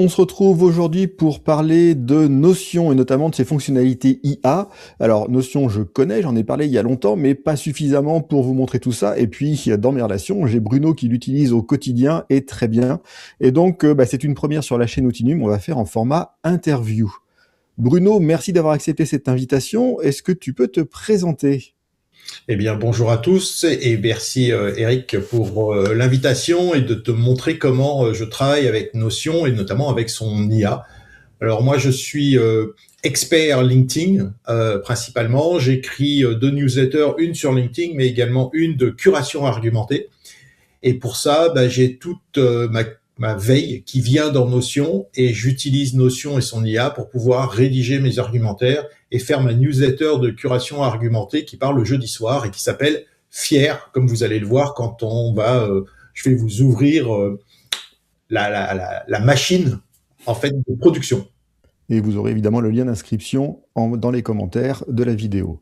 On se retrouve aujourd'hui pour parler de Notion et notamment de ses fonctionnalités IA. Alors Notion, je connais, j'en ai parlé il y a longtemps, mais pas suffisamment pour vous montrer tout ça. Et puis dans mes relations, j'ai Bruno qui l'utilise au quotidien et très bien. Et donc c'est une première sur la chaîne Outinum, on va faire en format interview. Bruno, merci d'avoir accepté cette invitation. Est-ce que tu peux te présenter? Eh bien, bonjour à tous et merci Eric pour l'invitation et de te montrer comment je travaille avec Notion et notamment avec son IA. Alors moi, je suis expert LinkedIn principalement. J'écris deux newsletters, une sur LinkedIn, mais également une de curation argumentée. Et pour ça, j'ai toute ma veille qui vient dans Notion et j'utilise Notion et son IA pour pouvoir rédiger mes argumentaires et faire ma newsletter de curation argumentée qui part le jeudi soir et qui s'appelle Fier, comme vous allez le voir quand on va, je vais vous ouvrir la machine en fait de production. Et vous aurez évidemment le lien d'inscription dans les commentaires de la vidéo.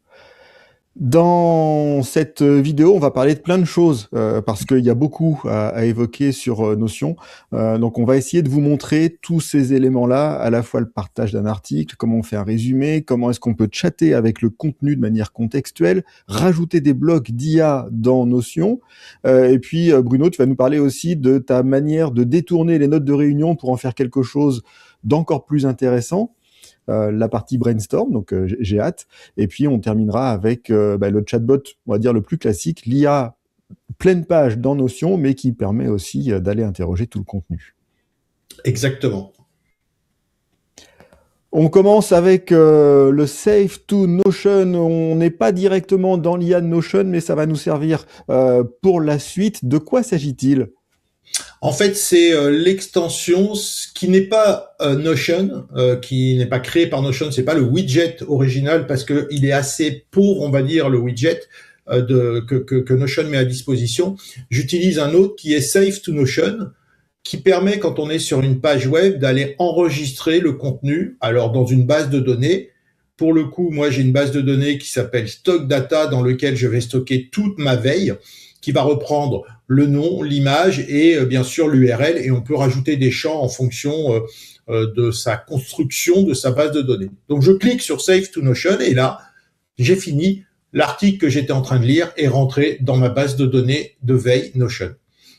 Dans cette vidéo, on va parler de plein de choses parce qu'il y a beaucoup à évoquer sur Notion. Donc, on va essayer de vous montrer tous ces éléments-là, à la fois le partage d'un article, comment on fait un résumé, comment est-ce qu'on peut chatter avec le contenu de manière contextuelle, rajouter des blocs d'IA dans Notion. Et puis, Bruno, tu vas nous parler aussi de ta manière de détourner les notes de réunion pour en faire quelque chose d'encore plus intéressant. La partie brainstorm, donc j'ai hâte. Et puis on terminera avec le chatbot, on va dire le plus classique, l'IA pleine page dans Notion, mais qui permet aussi d'aller interroger tout le contenu. Exactement. On commence avec le Save to Notion. On n'est pas directement dans l'IA de Notion, mais ça va nous servir pour la suite. De quoi s'agit-il ? En fait, c'est l'extension qui n'est pas Notion, qui n'est pas créé par Notion. C'est pas le widget original parce que il est assez pauvre, on va dire, le widget que Notion met à disposition. J'utilise un autre qui est Save to Notion, qui permet, quand on est sur une page web, d'aller enregistrer le contenu. Alors, dans une base de données. Pour le coup, moi, j'ai une base de données qui s'appelle Stock Data, dans lequel je vais stocker toute ma veille, qui va reprendre le nom, l'image et bien sûr l'URL, et on peut rajouter des champs en fonction de sa construction, de sa base de données. Donc je clique sur Save to Notion et là, j'ai fini. L'article que j'étais en train de lire est rentré dans ma base de données de veille Notion.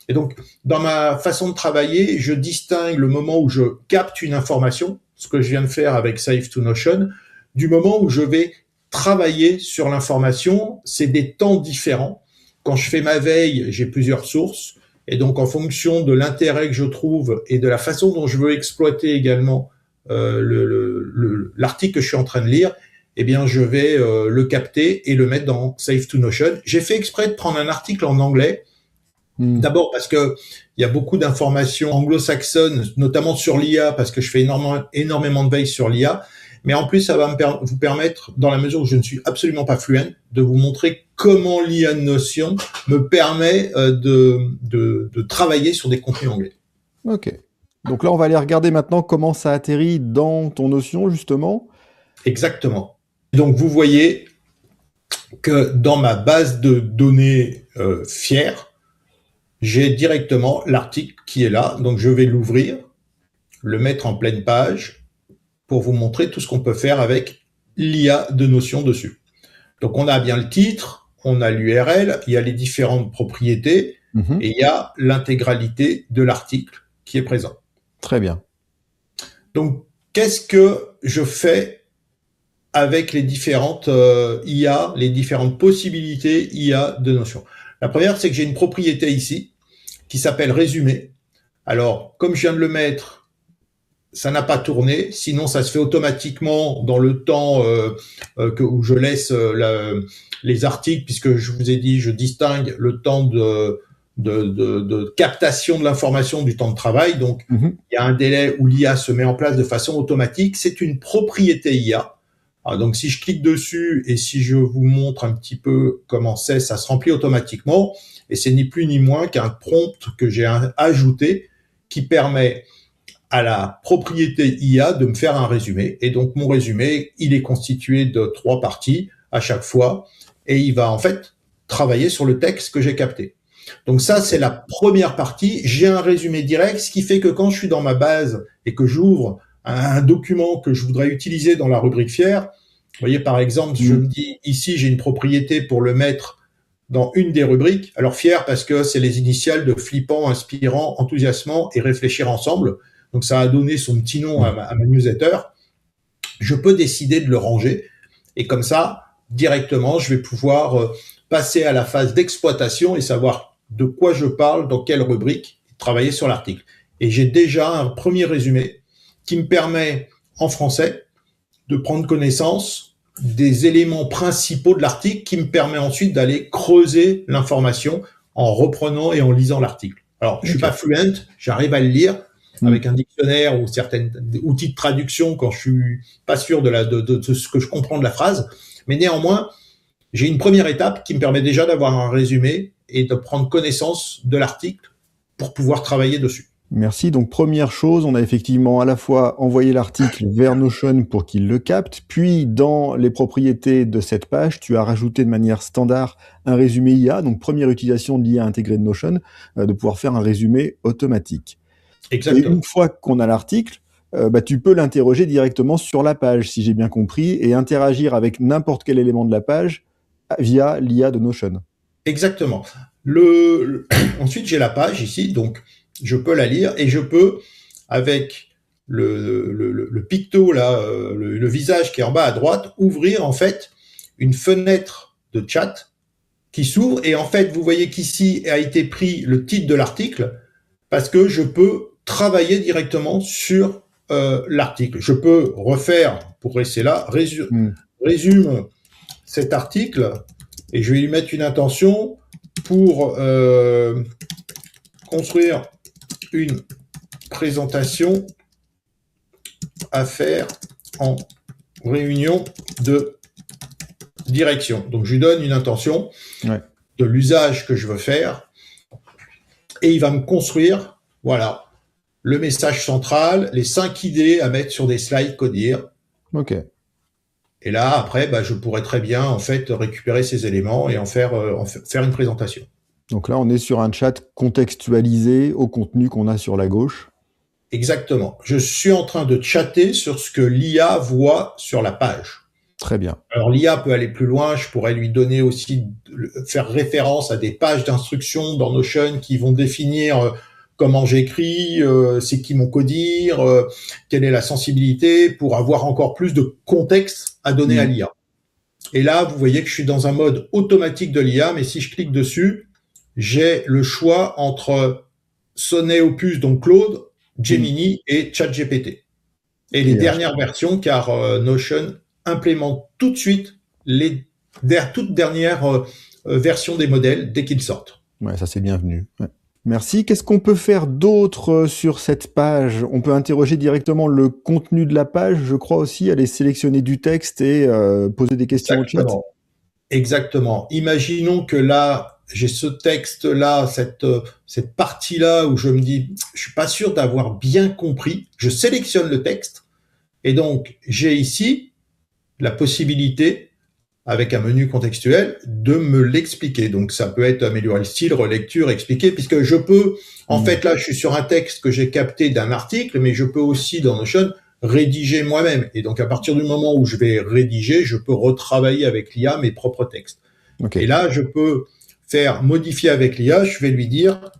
Et donc, dans ma façon de travailler, je distingue le moment où je capte une information, ce que je viens de faire avec Save to Notion, du moment où je vais travailler sur l'information. C'est des temps différents. Quand je fais ma veille, j'ai plusieurs sources. Et donc, en fonction de l'intérêt que je trouve et de la façon dont je veux exploiter également l'article que je suis en train de lire, eh bien, je vais le capter et le mettre dans Save to Notion. J'ai fait exprès de prendre un article en anglais. D'abord parce que il y a beaucoup d'informations anglo-saxonnes, notamment sur l'IA, parce que je fais énormément de veille sur l'IA. Mais en plus, ça va vous permettre, dans la mesure où je ne suis absolument pas fluent, de vous montrer comment l'IA de Notion me permet de travailler sur des contenus anglais. Ok. Donc là, on va aller regarder maintenant comment ça atterrit dans ton Notion, justement. Exactement. Donc, vous voyez que dans ma base de données Fier, j'ai directement l'article qui est là. Donc, je vais l'ouvrir, le mettre en pleine page pour vous montrer tout ce qu'on peut faire avec l'IA de Notion dessus. Donc, on a bien le titre, on a l'URL, il y a les différentes propriétés et il y a l'intégralité de l'article qui est présent. Très bien. Donc, qu'est-ce que je fais avec les différentes IA, les différentes possibilités IA de Notion? La première, c'est que j'ai une propriété ici qui s'appelle résumé. Alors, comme je viens de le mettre, ça n'a pas tourné, sinon ça se fait automatiquement dans le temps où je laisse les articles, puisque je vous ai dit, je distingue le temps de captation de l'information du temps de travail. Donc, il y a un délai où l'IA se met en place de façon automatique. C'est une propriété IA. Alors, donc, si je clique dessus et si je vous montre un petit peu comment c'est, ça se remplit automatiquement. Et c'est ni plus ni moins qu'un prompt que j'ai ajouté qui permet à la propriété IA de me faire un résumé. Et donc, mon résumé, il est constitué de 3 parties à chaque fois. Et il va en fait travailler sur le texte que j'ai capté. Donc ça, c'est la première partie. J'ai un résumé direct, ce qui fait que quand je suis dans ma base et que j'ouvre un document que je voudrais utiliser dans la rubrique fier, vous voyez, par exemple, je me dis, ici, j'ai une propriété pour le mettre dans une des rubriques. Alors, fier parce que c'est les initiales de flippant, inspirant, enthousiasmant et réfléchir ensemble. Donc, ça a donné son petit nom à ma newsletter. Je peux décider de le ranger. Et comme ça, directement, je vais pouvoir passer à la phase d'exploitation et savoir de quoi je parle, dans quelle rubrique, travailler sur l'article. Et j'ai déjà un premier résumé qui me permet, en français, de prendre connaissance des éléments principaux de l'article qui me permet ensuite d'aller creuser l'information en reprenant et en lisant l'article. Alors, je suis pas fluent, j'arrive à le lire avec un dictionnaire ou certains outils de traduction quand je suis pas sûr de ce que je comprends de la phrase. Mais néanmoins, j'ai une première étape qui me permet déjà d'avoir un résumé et de prendre connaissance de l'article pour pouvoir travailler dessus. Merci. Donc, première chose, on a effectivement à la fois envoyé l'article vers Notion pour qu'il le capte, puis dans les propriétés de cette page, tu as rajouté de manière standard un résumé IA, donc première utilisation de l'IA intégrée de Notion, de pouvoir faire un résumé automatique. Exactement. Et une fois qu'on a l'article, tu peux l'interroger directement sur la page, si j'ai bien compris, et interagir avec n'importe quel élément de la page via l'IA de Notion. Exactement. Ensuite, j'ai la page ici, donc je peux la lire et je peux, avec le picto là, le visage qui est en bas à droite, ouvrir en fait une fenêtre de chat qui s'ouvre et en fait, vous voyez qu'ici a été pris le titre de l'article parce que je peux travailler directement sur l'article. Je peux refaire, pour rester là, résume cet article et je vais lui mettre une intention pour construire une présentation à faire en réunion de direction. Donc, je lui donne une intention de l'usage que je veux faire et il va me construire, voilà, le message central, les 5 idées à mettre sur des slides Codir. Ok. Et là, après, je pourrais très bien, en fait, récupérer ces éléments et en faire une présentation. Donc là, on est sur un chat contextualisé au contenu qu'on a sur la gauche. Exactement. Je suis en train de chatter sur ce que l'IA voit sur la page. Très bien. Alors l'IA peut aller plus loin, je pourrais lui donner aussi, faire référence à des pages d'instructions dans Notion qui vont définir comment j'écris, c'est qui mon codir, quelle est la sensibilité, pour avoir encore plus de contexte à donner à l'IA. Et là, vous voyez que je suis dans un mode automatique de l'IA, mais si je clique dessus, j'ai le choix entre Sonnet Opus, donc Claude, Gemini et ChatGPT. Et les dernières versions, car Notion implémente tout de suite les toutes dernières versions des modèles dès qu'ils sortent. Ouais, ça c'est bienvenu. Ouais. Merci. Qu'est-ce qu'on peut faire d'autre sur cette page? On peut interroger directement le contenu de la page, je crois aussi, aller sélectionner du texte et poser des questions au chat. Exactement. Imaginons que là, j'ai ce texte-là, cette partie-là où je me dis, je suis pas sûr d'avoir bien compris. Je sélectionne le texte et donc j'ai ici la possibilité, avec un menu contextuel, de me l'expliquer. Donc ça peut être améliorer le style, relecture, expliquer, puisque je peux, en fait là, je suis sur un texte que j'ai capté d'un article, mais je peux aussi dans Notion rédiger moi-même. Et donc à partir du moment où je vais rédiger, je peux retravailler avec l'IA mes propres textes. Et là, je peux faire modifier avec l'IA, je vais lui dire,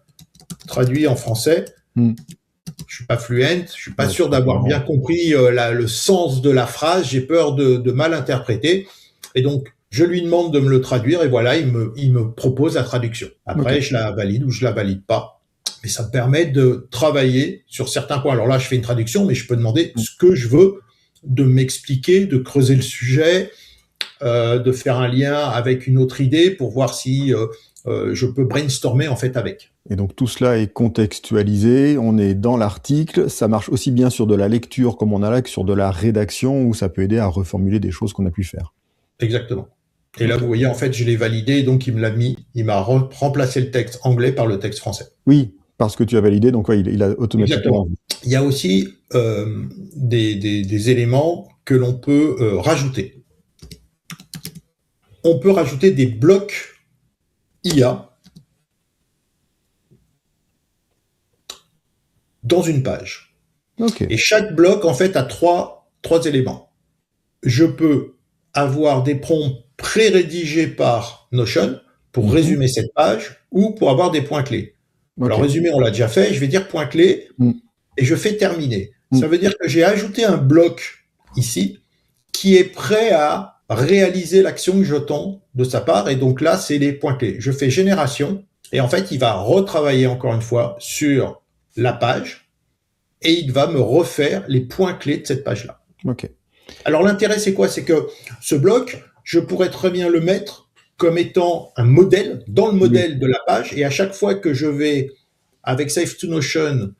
traduit en français. Je suis pas fluent, je suis pas sûr d'avoir bien compris le sens de la phrase, j'ai peur de mal interpréter. Et donc, je lui demande de me le traduire et voilà, il me propose la traduction. Après, je la valide ou je la valide pas. Mais ça me permet de travailler sur certains points. Alors là, je fais une traduction, mais je peux demander ce que je veux, de m'expliquer, de creuser le sujet, de faire un lien avec une autre idée pour voir si je peux brainstormer en fait avec. Et donc tout cela est contextualisé, on est dans l'article, ça marche aussi bien sur de la lecture comme on a là que sur de la rédaction où ça peut aider à reformuler des choses qu'on a pu faire. Exactement. Et là, vous voyez, en fait, je l'ai validé, donc il m'a remplacé le texte anglais par le texte français. Oui, parce que tu as validé, donc ouais, il a automatiquement. Exactement. Il y a aussi des éléments que l'on peut rajouter. On peut rajouter des blocs IA dans une page. Ok. Et chaque bloc, en fait, a trois éléments. Je peux avoir des prompts pré-rédigés par Notion pour résumer cette page ou pour avoir des points clés. Alors, Ok. résumé, on l'a déjà fait. Je vais dire point clé et je fais terminer. Ça veut dire que j'ai ajouté un bloc ici qui est prêt à réaliser l'action que j'attends de sa part. Et donc là, c'est les points clés. Je fais génération et en fait, il va retravailler encore une fois sur la page et il va me refaire les points clés de cette page-là. Ok. Alors l'intérêt, c'est quoi? C'est que ce bloc, je pourrais très bien le mettre comme étant un modèle, dans le modèle de la page, et à chaque fois que je vais, avec Save to Notion,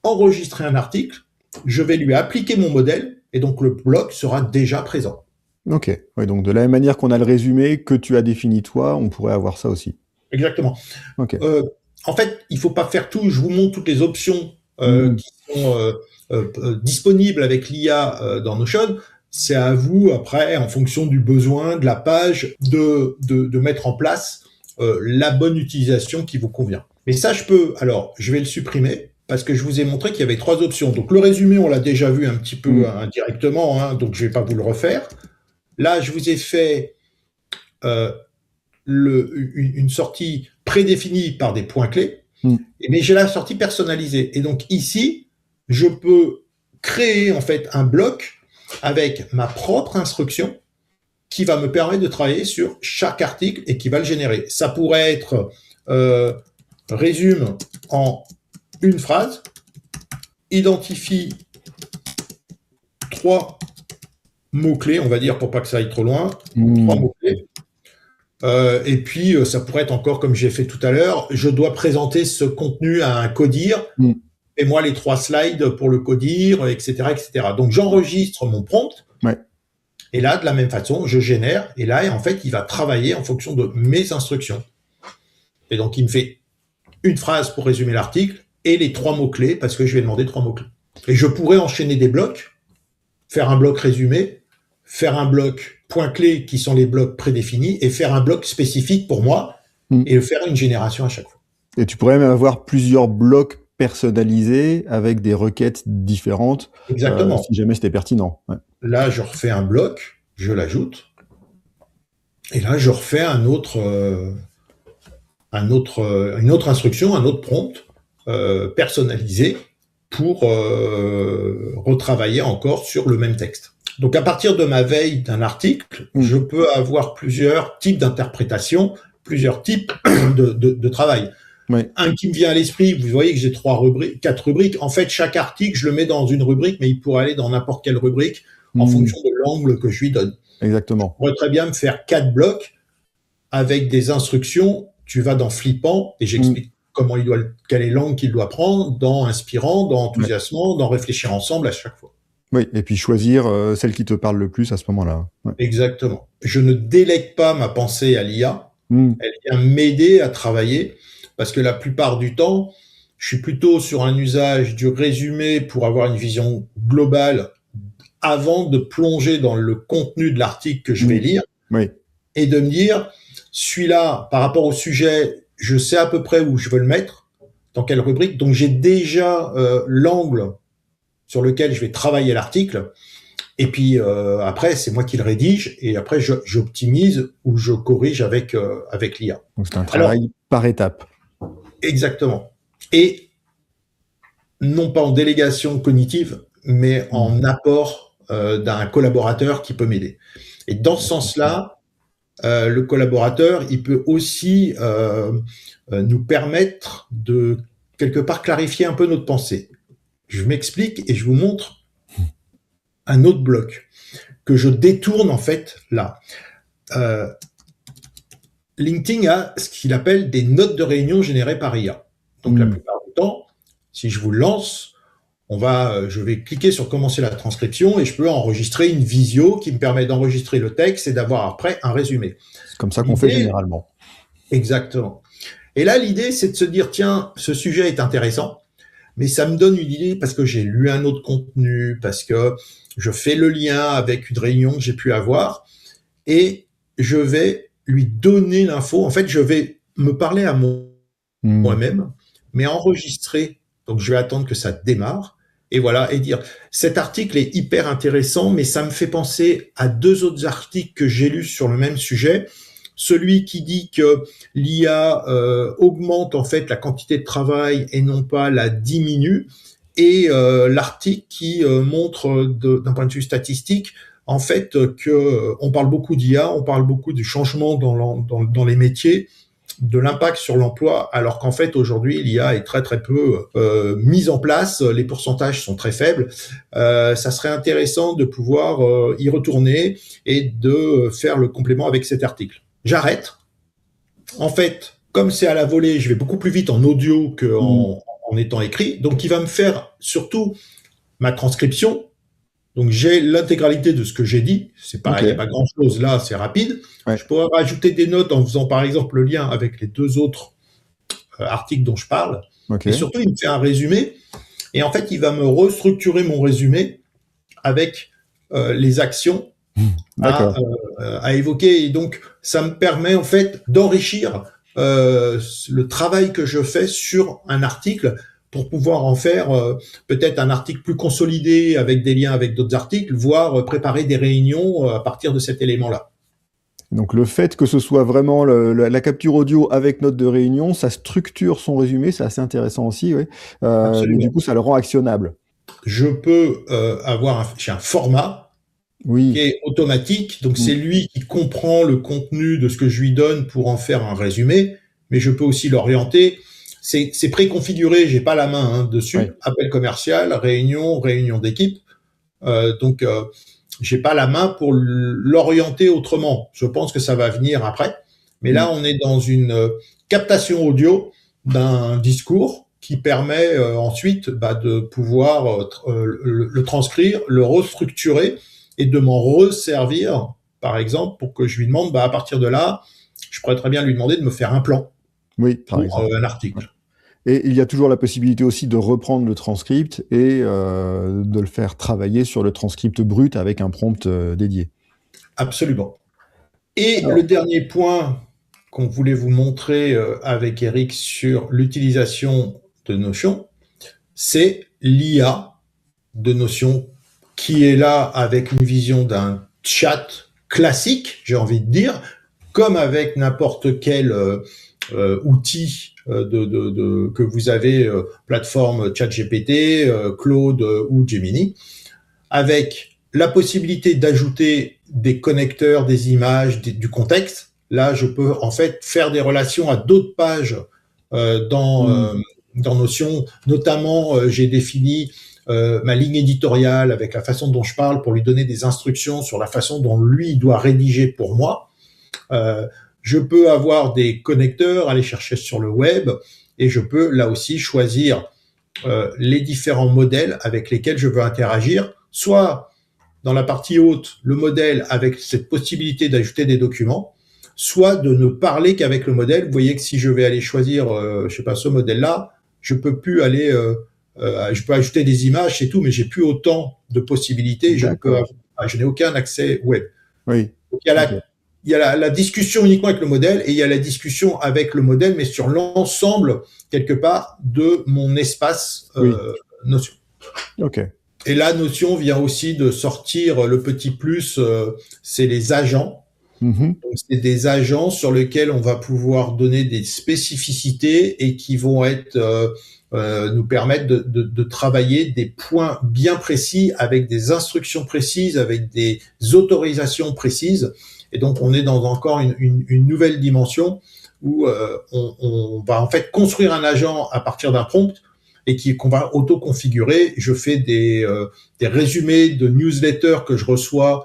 enregistrer un article, je vais lui appliquer mon modèle, et donc le bloc sera déjà présent. Ok. Ouais, donc de la même manière qu'on a le résumé que tu as défini toi, on pourrait avoir ça aussi. Exactement. Ok. En fait, il faut pas faire tout. Je vous montre toutes les options qui sont disponibles avec l'IA dans Notion. C'est à vous, après, en fonction du besoin de la page, de mettre en place la bonne utilisation qui vous convient. Mais ça, je vais le supprimer parce que je vous ai montré qu'il y avait trois options. Donc, le résumé, on l'a déjà vu un petit peu indirectement, hein, donc je vais pas vous le refaire. Là, je vous ai fait une sortie prédéfinie par des points clés, mais j'ai la sortie personnalisée. Et donc, ici, je peux créer, en fait, un bloc avec ma propre instruction qui va me permettre de travailler sur chaque article et qui va le générer. Ça pourrait être résume en une phrase, identifie 3 mots-clés, on va dire, pour pas que ça aille trop loin, 3 mots-clés. Et puis, ça pourrait être encore, comme j'ai fait tout à l'heure, je dois présenter ce contenu à un codir, et moi les 3 slides pour le codir, etc., etc. Donc, j'enregistre mon prompt, et là, de la même façon, je génère, et là, en fait, il va travailler en fonction de mes instructions. Et donc, il me fait une phrase pour résumer l'article, et les 3 mots-clés, parce que je vais demander 3 mots-clés. Et je pourrais enchaîner des blocs, faire un bloc résumé, faire un bloc points clés qui sont les blocs prédéfinis, et faire un bloc spécifique pour moi, et faire une génération à chaque fois. Et tu pourrais même avoir plusieurs blocs personnalisés avec des requêtes différentes. Exactement. Si jamais c'était pertinent. Ouais. Là, je refais un bloc, je l'ajoute, et là, je refais une autre instruction, un autre prompt personnalisé pour retravailler encore sur le même texte. Donc, à partir de ma veille d'un article, je peux avoir plusieurs types d'interprétations, plusieurs types de travail. Un qui me vient à l'esprit, vous voyez que j'ai 4 rubriques. En fait, chaque article, je le mets dans une rubrique, mais il pourrait aller dans n'importe quelle rubrique en fonction de l'angle que je lui donne. Exactement. On pourrait très bien me faire 4 blocs avec des instructions. Tu vas dans Flippant et j'explique quelle est l'angle qu'il doit prendre, dans Inspirant, dans Enthousiasmant, dans Réfléchir ensemble à chaque fois. Oui, et puis choisir celle qui te parle le plus à ce moment-là. Ouais. Exactement. Je ne délègue pas ma pensée à l'IA. Elle vient m'aider à travailler parce que la plupart du temps, je suis plutôt sur un usage du résumé pour avoir une vision globale avant de plonger dans le contenu de l'article que je vais lire et de me dire, celui-là, par rapport au sujet, je sais à peu près où je veux le mettre, dans quelle rubrique, donc j'ai déjà l'angle sur lequel je vais travailler l'article, et puis après, c'est moi qui le rédige, et après, j'optimise ou je corrige avec l'IA. Donc c'est un travail par étape. Exactement. Et non pas en délégation cognitive, mais en apport d'un collaborateur qui peut m'aider. Et dans ce sens-là, le collaborateur, il peut aussi nous permettre de, quelque part, clarifier un peu notre pensée. Je m'explique et je vous montre un autre bloc que je détourne en fait là. LinkedIn a ce qu'il appelle des notes de réunion générées par IA. Donc la plupart du temps, si je vous lance, je vais cliquer sur commencer la transcription et je peux enregistrer une visio qui me permet d'enregistrer le texte et d'avoir après un résumé. C'est comme ça qu'on fait généralement. Exactement. Et là, l'idée, c'est de se dire, tiens, ce sujet est intéressant, mais ça me donne une idée parce que j'ai lu un autre contenu, parce que je fais le lien avec une réunion que j'ai pu avoir et je vais lui donner l'info. En fait, je vais me parler à moi-même, mais enregistrer Donc, je vais attendre que ça démarre. Et voilà, et dire, cet article est hyper intéressant, mais ça me fait penser à 2 autres articles que j'ai lus sur le même sujet. Celui qui dit que l'IA augmente en fait la quantité de travail et non pas la diminue, et l'article qui montre d'un point de vue statistique en fait que on parle beaucoup d'IA, on parle beaucoup du changement dans les métiers, de l'impact sur l'emploi, alors qu'en fait aujourd'hui l'IA est très très peu mise en place, les pourcentages sont très faibles. Ça serait intéressant de pouvoir y retourner et de faire le complément avec cet article. J'arrête. En fait, comme c'est à la volée, je vais beaucoup plus vite en audio qu'en étant écrit, donc il va me faire surtout ma transcription. Donc j'ai l'intégralité de ce que j'ai dit. C'est pas, il n'y a pas grand chose là, c'est rapide. Ouais. Je pourrais rajouter des notes en faisant par exemple le lien avec les 2 autres articles dont je parle. Okay. Et surtout, il me fait un résumé. Et en fait, il va me restructurer mon résumé avec les actions à évoquer. Et donc, ça me permet en fait d'enrichir le travail que je fais sur un article pour pouvoir en faire peut-être un article plus consolidé avec des liens avec d'autres articles, voire préparer des réunions à partir de cet élément-là. Donc le fait que ce soit vraiment la capture audio avec note de réunion, ça structure son résumé, c'est assez intéressant aussi, oui. Mais du coup, ça le rend actionnable. Je peux avoir un format qui est automatique, donc c'est lui qui comprend le contenu de ce que je lui donne pour en faire un résumé, mais je peux aussi l'orienter. C'est préconfiguré, j'ai pas la main dessus. Ouais. Appel commercial, réunion d'équipe. Donc j'ai pas la main pour l'orienter autrement. Je pense que ça va venir après. Mais là, on est dans une captation audio d'un discours qui permet ensuite de pouvoir le transcrire, le restructurer et de m'en resservir, par exemple, pour que je lui demande, à partir de là, je pourrais très bien lui demander de me faire un plan pour un article. Et il y a toujours la possibilité aussi de reprendre le transcript et de le faire travailler sur le transcript brut avec un prompt dédié. Absolument. Et le dernier point qu'on voulait vous montrer avec Eric sur l'utilisation de Notion, c'est l'IA de Notion qui est là avec une vision d'un chat classique, j'ai envie de dire, comme avec n'importe quel outil que vous avez, plateforme ChatGPT, Claude ou Gemini, avec la possibilité d'ajouter des connecteurs, des images, du contexte. Là, je peux en fait faire des relations à d'autres pages dans Notion. Notamment, j'ai défini ma ligne éditoriale avec la façon dont je parle pour lui donner des instructions sur la façon dont lui doit rédiger pour moi. Je peux avoir des connecteurs, aller chercher sur le web, et je peux là aussi choisir les différents modèles avec lesquels je veux interagir, soit dans la partie haute, le modèle avec cette possibilité d'ajouter des documents, soit de ne parler qu'avec le modèle. Vous voyez que si je vais aller choisir, je sais pas, ce modèle-là, je peux plus aller, je peux ajouter des images, c'est tout, mais j'ai plus autant de possibilités. Je n'ai aucun accès web. Oui. Donc, il y a la discussion uniquement avec le modèle et il y a la discussion avec le modèle, mais sur l'ensemble, quelque part, de mon espace Notion. Ok. Et la Notion vient aussi de sortir le petit plus, c'est les agents. Donc, c'est des agents sur lesquels on va pouvoir donner des spécificités et qui vont être nous permettre de travailler des points bien précis avec des instructions précises, avec des autorisations précises. Et donc, on est dans encore une nouvelle dimension où on va en fait construire un agent à partir d'un prompt et qu'on va auto-configurer. Je fais des résumés de newsletters que je reçois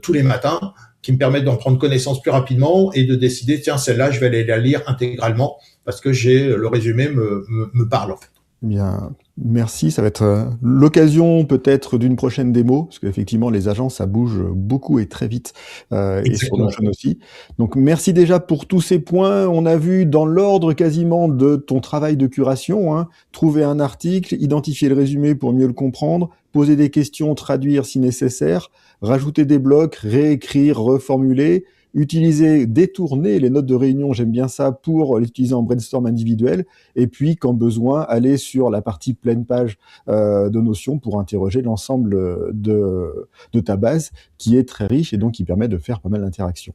tous les matins qui me permettent d'en prendre connaissance plus rapidement et de décider, tiens, celle-là, je vais aller la lire intégralement parce que le résumé me parle en fait. Bien, merci. Ça va être l'occasion peut-être d'une prochaine démo, parce qu'effectivement, les agents, ça bouge beaucoup et très vite, et sur Notion aussi. Donc, merci déjà pour tous ces points. On a vu dans l'ordre quasiment de ton travail de curation, trouver un article, identifier le résumé pour mieux le comprendre, poser des questions, traduire si nécessaire, rajouter des blocs, réécrire, reformuler, détourner les notes de réunion, j'aime bien ça, pour l'utiliser en brainstorm individuel, et puis, quand besoin, aller sur la partie pleine page de Notion pour interroger l'ensemble de ta base, qui est très riche et donc qui permet de faire pas mal d'interactions.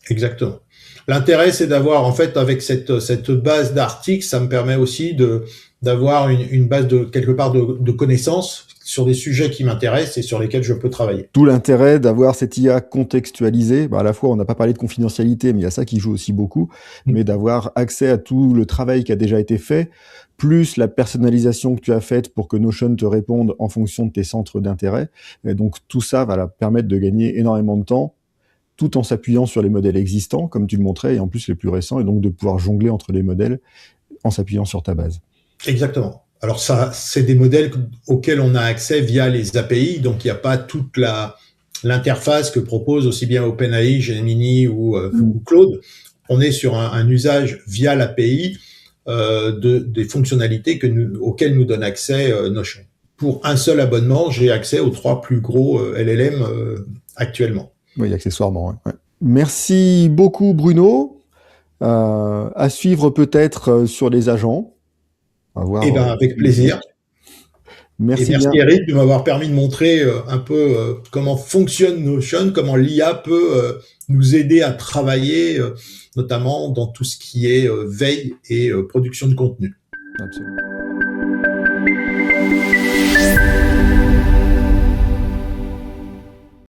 Exactement. L'intérêt, c'est d'avoir, en fait, avec cette base d'articles, ça me permet aussi d'avoir une base quelque part de connaissances sur des sujets qui m'intéressent et sur lesquels je peux travailler. Tout l'intérêt d'avoir cette IA contextualisée, à la fois on n'a pas parlé de confidentialité, mais il y a ça qui joue aussi beaucoup, mais d'avoir accès à tout le travail qui a déjà été fait, plus la personnalisation que tu as faite pour que Notion te réponde en fonction de tes centres d'intérêt. Et donc tout ça va permettre de gagner énormément de temps, tout en s'appuyant sur les modèles existants, comme tu le montrais, et en plus les plus récents, et donc de pouvoir jongler entre les modèles en s'appuyant sur ta base. Exactement. Alors ça, c'est des modèles auxquels on a accès via les API, donc il n'y a pas toute l'interface que propose aussi bien OpenAI, Gemini ou Claude. On est sur un usage via l'API des fonctionnalités auxquelles nous donne accès Notion. Pour un seul abonnement, j'ai accès aux 3 plus gros LLM actuellement. Oui, accessoirement. Ouais. Merci beaucoup, Bruno. À suivre peut-être sur les agents. Eh ben, avec plaisir. Merci, et merci bien. Eric de m'avoir permis de montrer un peu comment fonctionne Notion, comment l'IA peut nous aider à travailler, notamment dans tout ce qui est veille et production de contenu. Absolument.